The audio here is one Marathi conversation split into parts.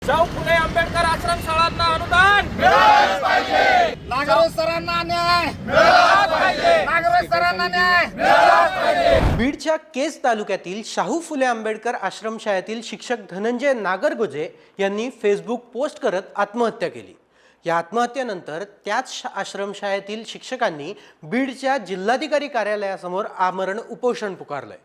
शाहू फुले आंबेडकर आश्रमशाळांना अनुदान मिळालंच पाहिजे। नागरिक सरांना न्याय मिळालाच पाहिजे। नागरिक सरांना न्याय मिळालाच पाहिजे। बीडच्या केज तालुक्यातील शाहू फुले आंबेडकर आश्रमशाळेतील शिक्षक धनंजय नागरगोजे यांनी फेसबुक पोस्ट करत आत्महत्या केली। या आत्महत्येनंतर त्याच आश्रमशाळेतील शिक्षकांनी बीडच्या जिल्हाधिकारी कार्यालयासमोर आमरण उपोषण पुकारलंय।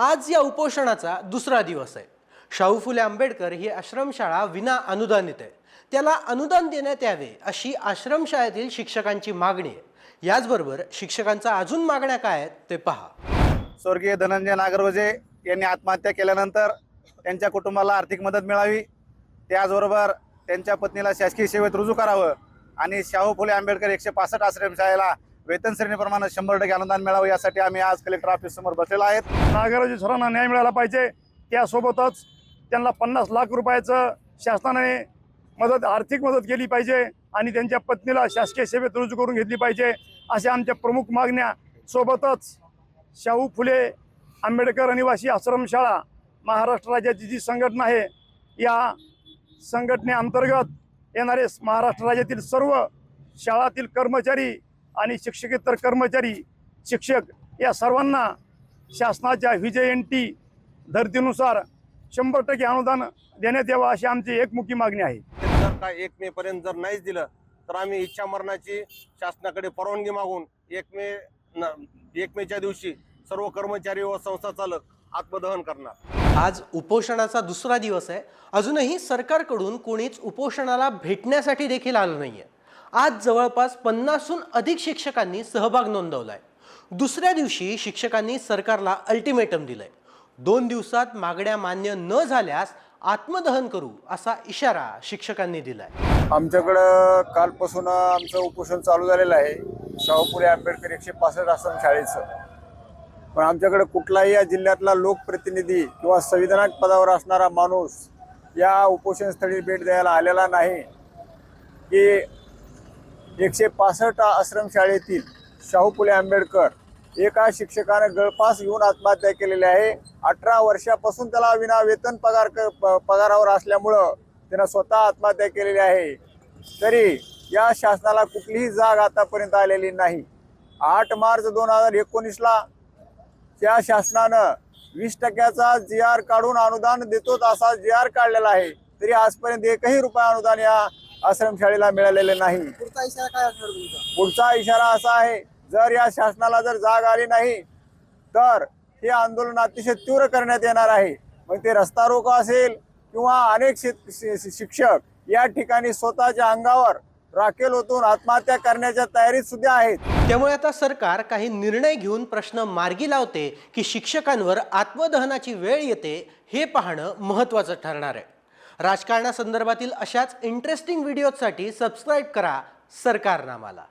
आज या उपोषणाचा दुसरा दिवस आहे। शाहू फुले आंबेडकर ही आश्रमशाळा विना अनुदानित आहे, त्याला अनुदान देण्यात यावे अशी आश्रमशाळेतील शिक्षकांची मागणी आहे। याचबरोबर शिक्षकांच्या अजून मागण्या काय आहेत ते पहा। स्वर्गीय धनंजय नागरगोजे यांनी आत्महत्या केल्यानंतर त्यांच्या कुटुंबाला आर्थिक मदत मिळावी, त्याचबरोबर त्यांच्या पत्नीला शासकीय सेवेत रुजू करावं आणि शाहू फुले आंबेडकर 165 आश्रमशाळेला वेतन श्रेणीप्रमाणे 100% अनुदान मिळावं, यासाठी आम्ही आज कलेक्टर ऑफिस समोर बसलेलो आहेत। नागरगोजे सरांना न्याय मिळाला पाहिजे। त्यासोबतच त्यांना 50 लाख रुपयाचं शासनाने आर्थिक मदत केली पाहिजे आणि त्यांच्या पत्नीला शासकीय सेवेत रुजू करून घेतली पाहिजे, अशा आमच्या प्रमुख मागण्या। सोबतच शाहू फुले आंबेडकर अनिवासी आश्रमशाळा महाराष्ट्र राज्याची जी संघटना आहे, या संघटनेअंतर्गत येणारे महाराष्ट्र राज्यातील सर्व शाळातील कर्मचारी आणि शिक्षकेतर कर्मचारी, शिक्षक या सर्वांना शासनाच्या व्हीजेएनटी धर्तीनुसार 100% अनुदान देण्यात यावं, अशी आमची एकमुखी मागणी आहे। जर का 1 मे पर्यंत जर नाहीच दिलं तर आम्ही इच्छा मरणाची शासनाकडे परवानगी मागून 1 मेच्या दिवशी सर्व कर्मचारी व संस्था चालक आत्मदहन करणार। आज उपोषणाचा दुसरा दिवस आहे। अजूनही सरकारकडून कोणीच उपोषणाला भेटण्यासाठी देखील आलं नाहीये। आज जवळपास 50हून अधिक शिक्षकांनी सहभाग नोंदवलाय। दुसऱ्या दिवशी शिक्षकांनी सरकारला अल्टिमेटम दिलंय। 2 दिवसात मागण्या मान्य न झाल्यास आत्मदहन करू असा इशारा शिक्षकांनी दिलाय। आमच्याकडं कालपासून आमचं उपोषण चालू झालेलं आहे शाहू फुले आंबेडकर 165 आश्रमशाळेचं। पण आमच्याकडे कुठलाही या जिल्ह्यातला लोकप्रतिनिधी किंवा संविधानिक पदावर असणारा माणूस या उपोषणस्थळी भेट द्यायला आलेला नाही। की 165 आश्रमशाळेतील शाहू फुले आंबेडकर एका शिक्षकाने गळफास घेऊन आत्महत्या केलेली आहे। 18 वर्षापासून त्याला विना वेतन पगारावर असल्यामुळं त्यानं स्वतः आत्महत्या केलेली आहे। तरी या शासनाला कुठलीही जाग आतापर्यंत आलेली नाही। 8 मार्च 2019ला त्या शासनानं 20% GR काढून अनुदान देतो असा GR काढलेला आहे, तरी आजपर्यंत 1ही रुपया अनुदान या आश्रमशाळेला मिळालेले नाही। पुढचा इशारा काय असणार तुमचा? पुढचा इशारा असा आहे, जर या शासनाला जर जाग आली नाही तर हे आंदोलन अतिशय तीव्र करण्यात येणार आहे। मग ते रस्ता रोको असेल किंवा अनेक शिक्षक या ठिकाणी स्वतःच्या अंगावर राखेल ओतून आत्महत्या करण्याच्या तयारीत सुद्धा आहेत। त्यामुळे आता सरकार काही निर्णय घेऊन प्रश्न मार्गी लावते की शिक्षकांवर आत्मदहनाची वेळ येते हे पाहणं महत्त्वाचं ठरणार आहे। राजकारणासंदर्भातील अशाच इंटरेस्टिंग व्हिडिओसाठी सबस्क्राईब करा सरकारनामाला।